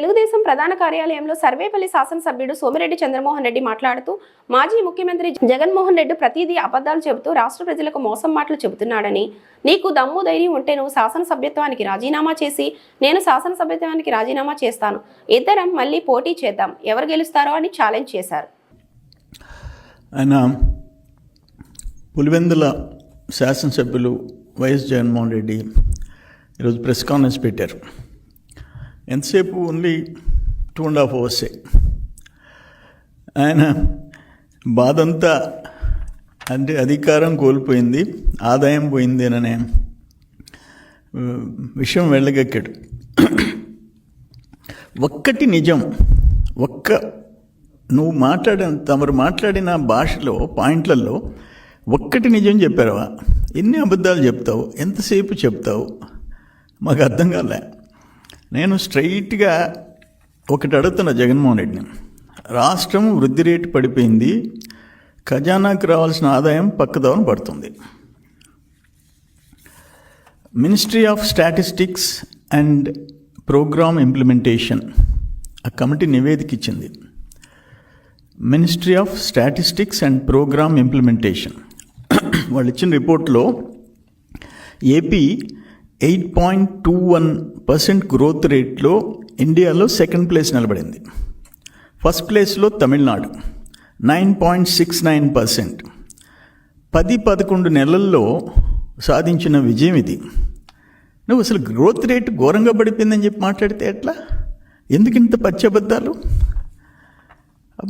తెలుగుదేశం ప్రధాన కార్యాలయంలో సర్వేపల్లి శాసనసభ్యుడు సోమిరెడ్డి చంద్రమోహన్ రెడ్డి మాట్లాడుతూ మాజీ ముఖ్యమంత్రి జగన్మోహన్ రెడ్డి ప్రతిదీ అబద్ధాలు చెబుతూ రాష్ట్ర ప్రజలకు మోసం మాటలు చెబుతున్నాడని, నీకు దమ్ము ధైర్యం ఉంటే నువ్వు శాసనసభ్యత్వానికి రాజీనామా చేసి నేను శాసనసభ్యత్వానికి రాజీనామా చేస్తాను, ఇద్దరం మళ్ళీ పోటీ చేద్దాం, ఎవరు గెలుస్తారో అని ఛాలెంజ్ చేశారు. ఆయన పులివెందుల శాసనసభ్యులు వైఎస్ జగన్మోహన్ రెడ్డి ఈరోజు ప్రెస్ కాన్ఫరెన్స్ పెట్టారు. ఎంతసేపు ఓన్లీ 2.5 hours. ఆయన బాధంతా అంటే అధికారం కోల్పోయింది, ఆదాయం పోయింది అనే విషయం వెళ్ళగక్కాడు. ఒక్కటి నిజం, నువ్వు తమరు మాట్లాడిన భాషలో పాయింట్లలో ఒక్కటి నిజం చెప్పారవా? ఎన్ని అబద్ధాలు చెప్తావు, ఎంతసేపు చెప్తావు? మాకు అర్థం కాలే. నేను స్ట్రైట్గా ఒకటి అడుగుతున్నా జగన్మోహన్ రెడ్డిని. రాష్ట్రం వృద్ధి రేటు పడిపోయింది, ఖజానాకు రావాల్సిన ఆదాయం పక్కదోవన పడుతుంది. Ministry of statistics and programme implementation ఆ కమిటీ నివేదిక ఇచ్చింది. Ministry of statistics and programme implementation వాళ్ళు ఇచ్చిన రిపోర్ట్లో ఏపీ 8.21% గ్రోత్ రేట్లో ఇండియాలో సెకండ్ ప్లేస్ నిలబడింది. ఫస్ట్ ప్లేస్లో తమిళనాడు 9.69%. 10-11 నెలల్లో సాధించిన విజయం ఇది. నువ్వు అసలు గ్రోత్ రేటు ఘోరంగా పడిపోయిందని చెప్పి మాట్లాడితే ఎట్లా? ఎందుకు ఇంత పచ్చబద్ధాలు?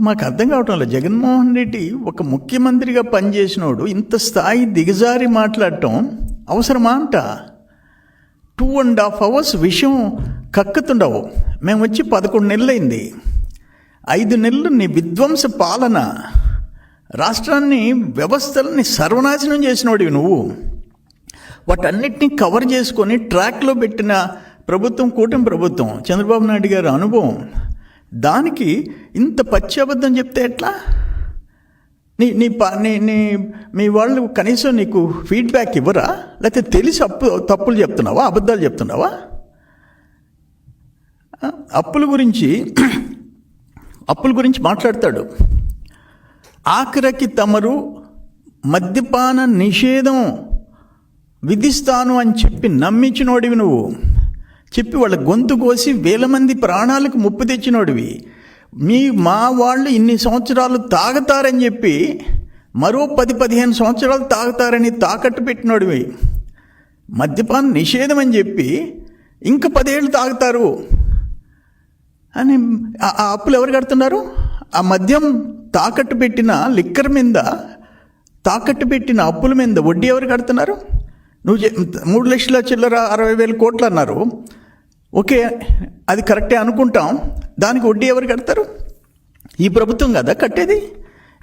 మాకు అర్థం కావటం లేదు. జగన్మోహన్ రెడ్డి ఒక ముఖ్యమంత్రిగా పనిచేసినోడు ఇంత స్థాయి దిగజారి మాట్లాడటం అవసరమా అంట? 2.5 hours విషయం కక్కుతుండవు. మేము వచ్చి 11 నెలలైంది. 5 నెలలు నీ విధ్వంస పాలన, రాష్ట్రాన్ని వ్యవస్థలని సర్వనాశనం చేసినోడివి నువ్వు. వాటన్నిటినీ కవర్ చేసుకొని ట్రాక్లో పెట్టిన ప్రభుత్వం కూటమి ప్రభుత్వం, చంద్రబాబు నాయుడు గారి అనుభవం. దానికి ఇంత పచ్చి అబద్ధం చెప్తే ఎట్లా? మీ వాళ్ళు కనీసం నీకు ఫీడ్బ్యాక్ ఇవ్వరా? లేకపోతే తెలిసి తప్పులు చెప్తున్నావా, అబద్ధాలు చెప్తున్నావా? అప్పుల గురించి మాట్లాడతాడు. ఆఖరికి తమరు మద్యపాన నిషేధం విధిస్తాను అని చెప్పి నమ్మించినోడివి నువ్వు. చెప్పి వాళ్ళ గొంతు కోసి 1000 మంది ప్రాణాలకు ముప్పు తెచ్చినోడివి. మా వాళ్ళు ఇన్ని సంవత్సరాలు తాగుతారని చెప్పి మరో 10-15 సంవత్సరాలు తాగుతారని తాకట్టు పెట్టినోడివి. మద్యపాన నిషేధం అని చెప్పి ఇంకా 10 ఏళ్ళు తాగుతారు అని ఆ అప్పులు ఎవరు కడుతున్నారు? ఆ మద్యం తాకట్టు పెట్టిన లిక్కర్ మీద, తాకట్టు పెట్టిన అప్పుల మీద వడ్డీ ఎవరు కడుతున్నారు? నువ్వు 3 లక్షల చిల్లర 60,000 కోట్లు అన్నారు. ఓకే, అది కరెక్టే అనుకుంటాం. దానికి వడ్డీ ఎవరు కడతారు? ఈ ప్రభుత్వం కదా కట్టేది.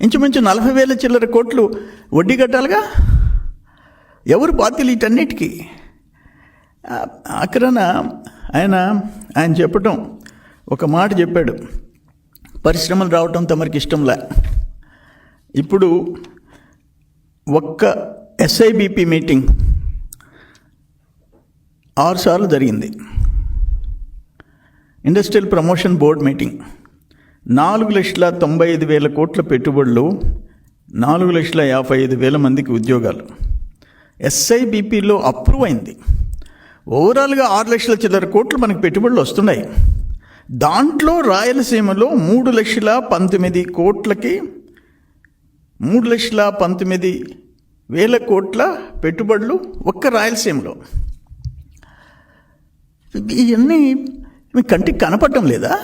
ఇంచుమించు 40,000 చిల్లర కోట్లు వడ్డీ కట్టాలిగా. ఎవరు బాధ్యులు వీటన్నిటికీ? ఆఖరణ ఆయన చెప్పటం ఒక మాట చెప్పాడు, పరిశ్రమలు రావటం తమరికి ఇష్టంలే. ఇప్పుడు ఒక్క SIBP మీటింగ్ 6 సార్లు జరిగింది. ఇండస్ట్రియల్ ప్రమోషన్ బోర్డ్ మీటింగ్ 4,95,000 కోట్ల పెట్టుబడులు, 4,55,000 మందికి ఉద్యోగాలు. SIBPలో అప్రూవ్ అయింది. ఓవరాల్గా 6 లక్షల చిల్లర కోట్లు మనకి పెట్టుబడులు వస్తున్నాయి. దాంట్లో రాయలసీమలో 3,19,000 కోట్లకి 3,19,000 కోట్ల పెట్టుబడులు ఒక్క రాయలసీమలో. ఇవన్నీ మీ కంటికి కనపడటం లేదా?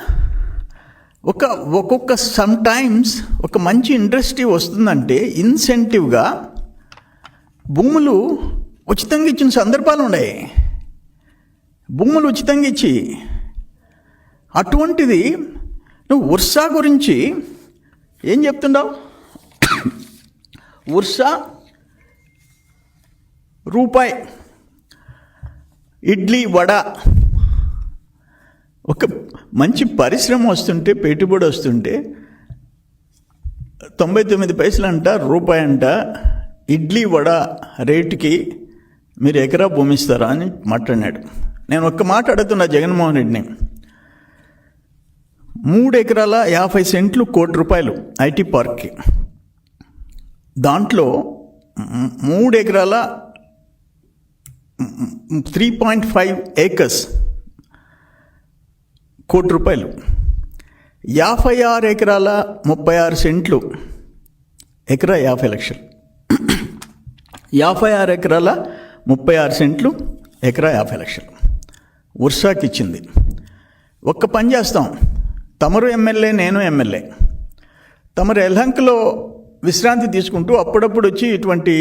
ఒక్కొక్క సమ్టైమ్స్ ఒక మంచి ఇండస్ట్రీ వస్తుందంటే ఇన్సెంటివ్గా భూములు ఉచితంగా ఇచ్చిన సందర్భాలు ఉన్నాయి. భూములు ఉచితంగా ఇచ్చి, అటువంటిది నువ్వు ఉర్సా గురించి ఏం చెప్తున్నావు? ఉర్సా రూపాయి, ఇడ్లీ వడ, ఒక మంచి పరిశ్రమ వస్తుంటే, పెట్టుబడి వస్తుంటే 99 పైసలు అంట, రూపాయి అంట ఇడ్లీ వడ రేటుకి మీరు ఎకరా భూమి ఇస్తారా అని మాట్లాడినాడు. నేను ఒక్క మాట అడుగుతున్నా జగన్మోహన్ రెడ్డిని, 3 ఎకరాల 50 సెంట్లు ₹1,00,00,000 ఐటీ పార్క్కి. దాంట్లో 3 ఎకరాల 3.5 ఏకర్స్ ₹1,00,00,000. 56 ఎకరాల 36 సెంట్లు ఎకరా 50 లక్షలు. 56 ఎకరాల 36 సెంట్లు ఎకరా 50 లక్షలు ఉర్సాకి ఇచ్చింది. ఒక్క పని చేస్తాం, తమరు ఎమ్మెల్యే, నేను ఎమ్మెల్యే. తమరు ఎల్హంకలో విశ్రాంతి తీసుకుంటూ అప్పుడప్పుడు వచ్చి ఇటువంటి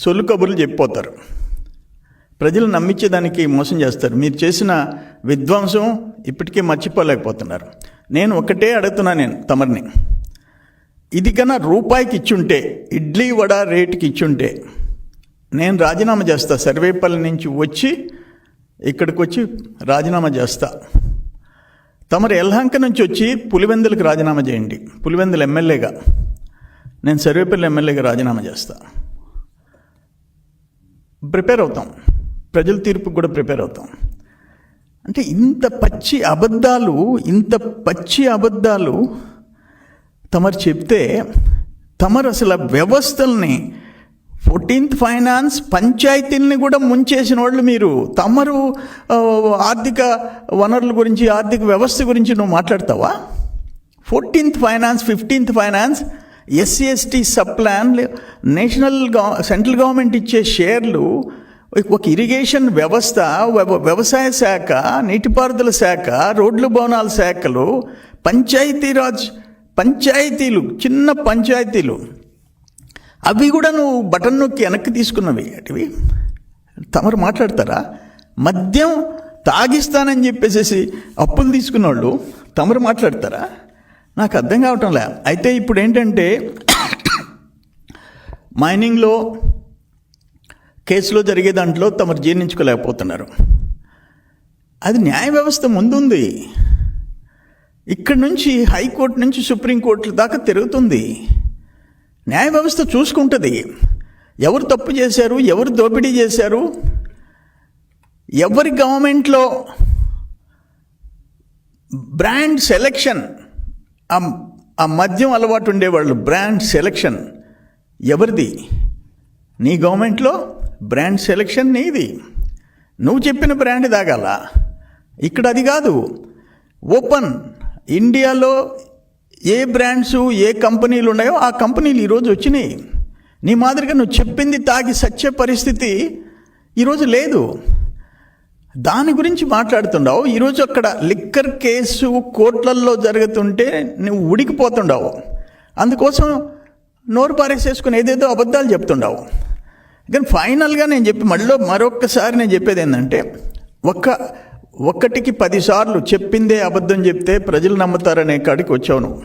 సొల్లు కబుర్లు చెప్పిపోతారు. ప్రజలు నమ్మించేదానికి మోసం చేస్తారు. మీరు చేసిన విధ్వంసం ఇప్పటికీ మర్చిపోలేకపోతున్నారు. నేను ఒకటే అడుగుతున్నా, నేను తమరిని, ఇది కన్నా రూపాయికి ఇచ్చుంటే, ఇడ్లీ వడ రేటుకి ఇచ్చుంటే నేను రాజీనామా చేస్తా. సర్వేపల్లి నుంచి వచ్చి ఇక్కడికి వచ్చి రాజీనామా చేస్తా. తమరు ఎల్హంక నుంచి వచ్చి పులివెందులకు రాజీనామా చేయండి. పులివెందులు ఎమ్మెల్యేగా, నేను సర్వేపల్లి ఎమ్మెల్యేగా రాజీనామా చేస్తా. ప్రిపేర్ అవుతాం, ప్రజల తీర్పుకు కూడా ప్రిపేర్ అవుతాం. అంటే ఇంత పచ్చి అబద్ధాలు తమరు చెప్తే, తమరు అసలు వ్యవస్థల్ని 14th ఫైనాన్స్ పంచాయతీల్ని కూడా ముంచేసిన వాళ్ళు మీరు. తమరు ఆర్థిక వనరుల గురించి, ఆర్థిక వ్యవస్థ గురించి నువ్వు మాట్లాడతావా? 14th finance, 15th finance, SC ST sub plan, central government ఇచ్చే షేర్లు, ఒక ఇరిగేషన్ వ్యవస్థ, వ్యవసాయ శాఖ, నీటిపారుదల శాఖ, రోడ్లు భవనాల శాఖలు, పంచాయతీలు, చిన్న పంచాయతీలు, అవి కూడా నువ్వు బటన్ నొక్కి వెనక్కి తీసుకున్నవి. అటువి తమరు మాట్లాడతారా? మద్యం తాగిస్తానని చెప్పేసి అప్పులు తీసుకున్న వాళ్ళు తమరు మాట్లాడతారా? నాకు అర్థం కావటంలే. అయితే ఇప్పుడు ఏంటంటే, మైనింగ్లో కేసులో జరిగే దాంట్లో తమరు జీర్ణించుకోలేకపోతున్నారు. అది న్యాయ వ్యవస్థ ముందుంది. ఇక్కడి నుంచి హైకోర్టు నుంచి సుప్రీంకోర్టు దాకా తిరుగుతుంది. న్యాయ వ్యవస్థ చూసుకుంటుంది ఎవరు తప్పు చేశారు, ఎవరు దోపిడీ చేశారు, ఎవరి గవర్నమెంట్లో బ్రాండ్ సెలెక్షన్, ఆ మద్యం అలవాటు ఉండేవాళ్ళు బ్రాండ్ సెలెక్షన్ ఎవరిది? నీ గవర్నమెంట్లో బ్రాండ్ సెలెక్షన్ నీది. నువ్వు చెప్పిన బ్రాండ్ తాగాల. ఇక్కడ అది కాదు. ఓపెన్ ఇండియాలో ఏ బ్రాండ్స్, ఏ కంపెనీలు ఉన్నాయో ఆ కంపెనీలు ఈరోజు వచ్చినాయి. నీ మాదిరిగా నువ్వు చెప్పింది తాగి సచ్చే పరిస్థితి ఈరోజు లేదు. దాని గురించి మాట్లాడుతుండవు. ఈరోజు అక్కడ లిక్కర్ కేసు కోర్టులలో జరుగుతుంటే నువ్వు ఉడికిపోతుండవు. అందుకోసం నోరు పారేసేసుకుని ఏదేదో అబద్ధాలు చెప్తుండవు. కానీ ఫైనల్గా నేను మరొక్కసారి నేను చెప్పేది ఏంటంటే, ఒక్కటికి 10 సార్లు చెప్పిందే అబద్ధం చెప్తే ప్రజలు నమ్ముతారనే కాడికి వచ్చావు నువ్వు.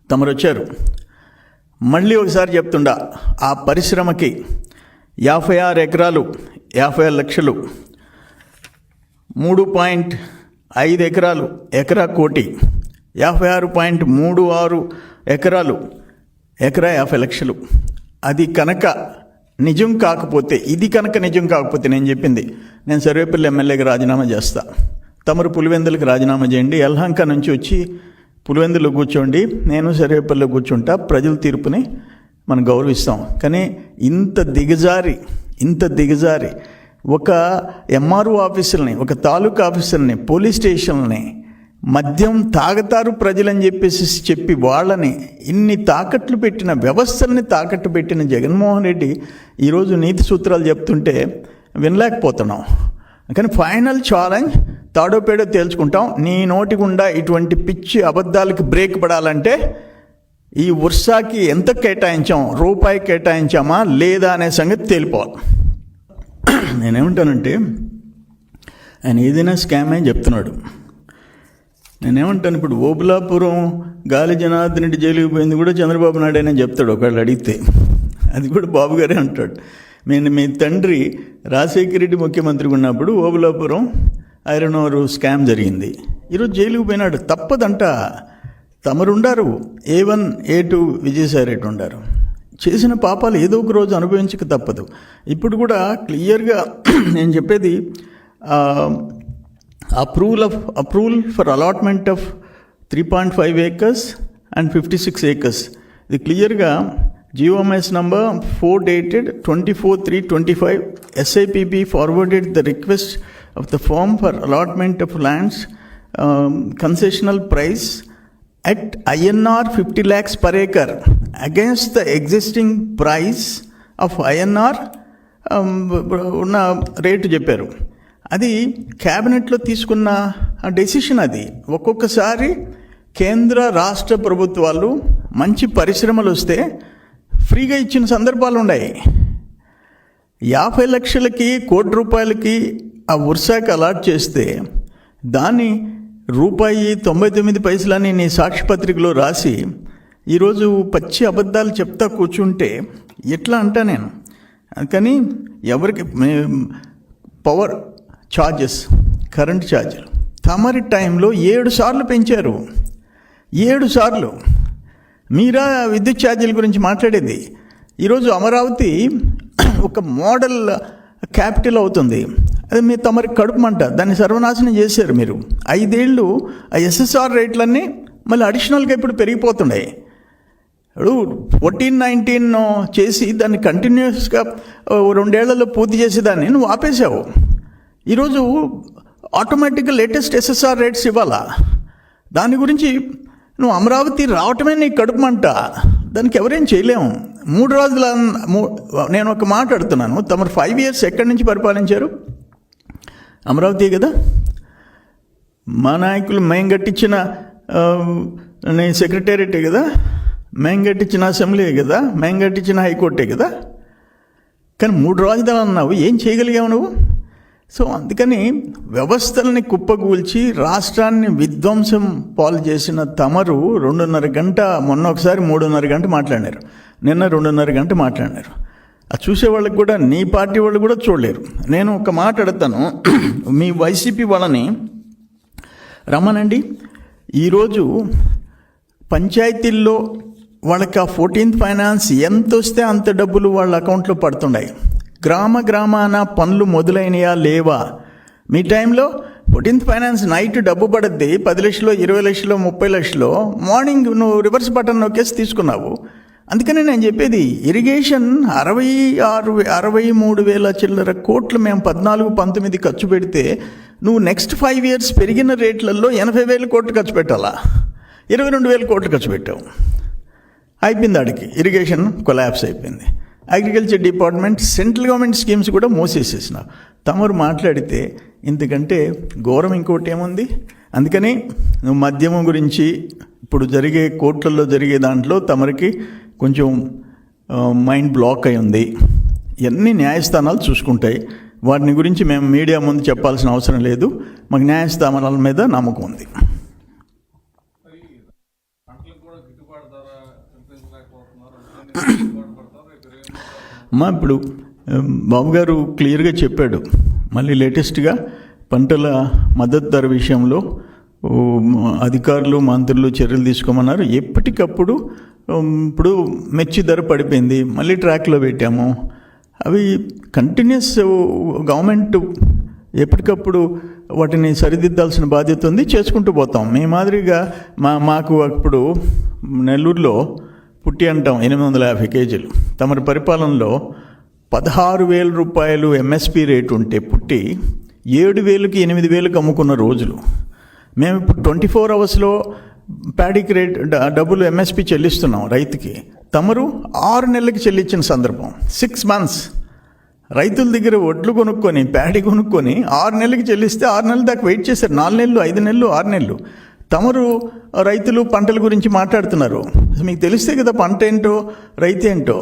తమరు వచ్చారు. మళ్ళీ ఒకసారి చెప్తుండా, ఆ పరిశ్రమకి 56 ఎకరాలు 50 లక్షలు, 3.5 ఎకరాలు ఎకరా కోటి, 56.36 ఎకరాలు ఎకరా 50 లక్షలు. అది కనుక నిజం కాకపోతే, ఇది కనుక నిజం కాకపోతే నేను చెప్పింది, నేను సర్వేపల్లి ఎమ్మెల్యేగా రాజీనామా చేస్తా. తమరు పులివెందులకు రాజీనామా చేయండి. యలహంక నుంచి వచ్చి పులివెందులో కూర్చోండి, నేను సర్వేపల్లిలో కూర్చుంటా. ప్రజల తీర్పుని మనం గౌరవిస్తాం. కానీ ఇంత దిగజారి ఒక ఎంఆర్ఓ ఆఫీసుల్ని, ఒక తాలూకా ఆఫీసుల్ని, పోలీస్ స్టేషన్లని మద్యం తాగుతారు ప్రజలని చెప్పి వాళ్ళని ఇన్ని తాకట్లు పెట్టిన, వ్యవస్థల్ని తాకట్టు పెట్టిన జగన్మోహన్ రెడ్డి ఈరోజు నీతి సూత్రాలు చెప్తుంటే వినలేకపోతున్నాం. కానీ ఫైనల్ ఛాలెంజ్ తాడోపేడో తేల్చుకుంటాం. నీ నోటి గుండా ఇటువంటి పిచ్చి అబద్ధాలకు బ్రేక్ పడాలంటే ఈ ఉర్సాకి ఎంత కేటాయించాం, రూపాయి కేటాయించామా లేదా అనే సంగతి తేలిపోవాలి. నేనేమంటానంటే, ఆయన ఏదైనా స్కామ్ అని చెప్తున్నాడు. నేనేమంటాను, ఇప్పుడు ఓబులాపురం గాలి జనార్దన్ రెడ్డి జైలుకి పోయింది కూడా చంద్రబాబు నాయుడు అని చెప్తాడు ఒకళ్ళు అడిగితే. అది కూడా బాబు గారే అంటాడు. మీ తండ్రి రాజశేఖర రెడ్డి ముఖ్యమంత్రిగా ఉన్నప్పుడు ఓబులాపురం ఐరన్ ఓర్ స్కామ్ జరిగింది. ఈరోజు జైలుకి పోయినాడు. తప్పదంట. తమరుండారు, A1 A2 విజయసాయి రెడ్డి ఉండారు. చేసిన పాపాలు ఏదో ఒక రోజు అనుభవించక తప్పదు. ఇప్పుడు కూడా క్లియర్గా నేను చెప్పేది, approval for allotment of 3.5 acres and 56 acres. ఇది క్లియర్గా GOMS number 4 dated 24/3/25, SIPB forwarded the request of the firm for allotment of lands concessional price at INR 50 lakhs per acre against the existing price of INR ఉన్న rate చెప్పారు. అది క్యాబినెట్లో తీసుకున్న decision. అది ఒక్కొక్కసారి కేంద్ర రాష్ట్ర ప్రభుత్వాలు మంచి పరిశ్రమలు వస్తే ఫ్రీగా ఇచ్చిన సందర్భాలు ఉన్నాయి. 50 లక్షలకి ₹1,00,00,000 ఆ వర్షాకి అలాట్ చేస్తే దాన్ని ₹99 నీ సాక్షిపత్రికలో రాసి ఈరోజు పచ్చి అబద్ధాలు చెప్తా కూర్చుంటే ఎట్లా అంటా నేను. అందుకని ఎవరికి పవర్ ఛార్జెస్, కరెంట్ ఛార్జీలు తమరి టైంలో 7 సార్లు పెంచారు. 7 సార్లు. మీరా విద్యుత్ ఛార్జీల గురించి మాట్లాడేది. ఈరోజు అమరావతి ఒక మోడల్ క్యాపిటల్ అవుతుంది. అది మీ తమరి కడుపుమంట. దాన్ని సర్వనాశనం చేశారు మీరు. 5 ఏళ్ళు ఆ SSR రేట్లన్నీ మళ్ళీ అడిషనల్గా ఇప్పుడు పెరిగిపోతున్నాయి. 14-19 చేసి దాన్ని కంటిన్యూస్గా 2 ఏళ్లలో పూర్తి చేసేదాన్ని నువ్వు ఆపేశావు. ఈరోజు ఆటోమేటిక్గా లేటెస్ట్ SSR రేట్స్ ఇవ్వాలా? దాని గురించి నువ్వు అమరావతి రావటమే నీ కడుపుమంట. దానికి ఎవరేం చేయలేము. 3 రోజుల నేను ఒక మాట అడుగుతున్నాను. తమరు 5 years ఎక్కడి నుంచి పరిపాలించారు? అమరావతి కదా. మా నాయకులు మేము కట్టించిన సెక్రటేరియటే కదా, మేము కట్టించిన అసెంబ్లీ కదా, మేము కట్టించిన హైకోర్టే కదా. కానీ 3 రాజధానులు అన్నావు, ఏం చేయగలిగావు నువ్వు? సో అందుకని వ్యవస్థలని కుప్పగూల్చి రాష్ట్రాన్ని విధ్వంసం పాలు చేసిన తమరు 2.5 గంట, మొన్న ఒకసారి 3.5 గంట మాట్లాడారు, నిన్న 2.5 గంట మాట్లాడారు. అది చూసేవాళ్ళకి కూడా, నీ పార్టీ వాళ్ళు కూడా చూడలేరు. నేను ఒక మాట అడుగుతాను, మీ వైసీపీ వాళ్ళని రమ్మనండి. ఈరోజు పంచాయతీల్లో వాళ్ళకి ఆ 14th ఫైనాన్స్ ఎంత వస్తే అంత డబ్బులు వాళ్ళ అకౌంట్లో పడుతున్నాయి. గ్రామాన పనులు మొదలైనయా లేవా? మీ టైంలో 14th ఫైనాన్స్ నైట్ డబ్బు పడద్ది 10 లక్షలు, 20 లక్షలు, 30 లక్షలు. మార్నింగ్ నువ్వు రివర్స్ బటన్ నొక్కేసి తీసుకున్నావు. అందుకని నేను చెప్పేది, ఇరిగేషన్ 63,000 చిల్లర కోట్లు మేము 14-19 ఖర్చు పెడితే నువ్వు నెక్స్ట్ 5 years పెరిగిన రేట్లలో 80,000 కోట్లు ఖర్చు పెట్టాలా? 22,000 కోట్లు ఖర్చు పెట్టావు. అయిపోయింది. ఆడికి ఇరిగేషన్ కొలాప్స్ అయిపోయింది. Agriculture department, central government schemes కూడా మోసేసేసినావు. తమరు మాట్లాడితే ఇంతకంటే ఘోరం ఇంకోటి ఏముంది? అందుకని నువ్వు మద్యమం గురించి ఇప్పుడు జరిగే కోర్టులలో జరిగే దాంట్లో తమరికి కొంచెం మైండ్ బ్లాక్ అయి ఉంది. ఎన్ని న్యాయస్థానాలు చూసుకుంటాయి. వాటిని గురించి మేము మీడియా ముందు చెప్పాల్సిన అవసరం లేదు. మాకు న్యాయస్థానాల మీద నమ్మకం ఉంది. మా ఇప్పుడు బాబు గారు క్లియర్గా చెప్పాడు. మళ్ళీ లేటెస్ట్గా పంటల మద్దతు ధర విషయంలో అధికారులు, మంత్రులు చర్యలు తీసుకోమన్నారు. ఎప్పటికప్పుడు ఇప్పుడు మిర్చి ధర పడిపోయింది, మళ్ళీ ట్రాక్లో పెట్టాము. అవి కంటిన్యూస్ గవర్నమెంట్ ఎప్పటికప్పుడు వాటిని సరిదిద్దాల్సిన బాధ్యత ఉంది. చేసుకుంటూ పోతాం. మీ మాదిరిగా మాకు అప్పుడు నెల్లూరులో పుట్టి అంటాం 850 కేజీలు. తమరి పరిపాలనలో 16,000 రూపాయలు MSP రేటు ఉంటే పుట్టి 7,000కి 8,000కి అమ్ముకున్న రోజులు. మేము ఇప్పుడు 24 అవర్స్లో ప్యాడీకి రేట్ డబ్బులు MSP చెల్లిస్తున్నాం రైతుకి. తమరు 6 నెలలకి చెల్లించిన సందర్భం. 6 months రైతుల దగ్గర వడ్లు కొనుక్కొని, ప్యాడీ కొనుక్కొని 6 నెలలకి చెల్లిస్తే 6 నెలల దాకా వెయిట్ చేశారు. 4 నెలలు, 5 నెలలు, 6 నెలలు. తమరు రైతులు పంటల గురించి మాట్లాడుతున్నారు. మీకు తెలిస్తే కదా పంట ఏంటో, రైతు ఏంటో.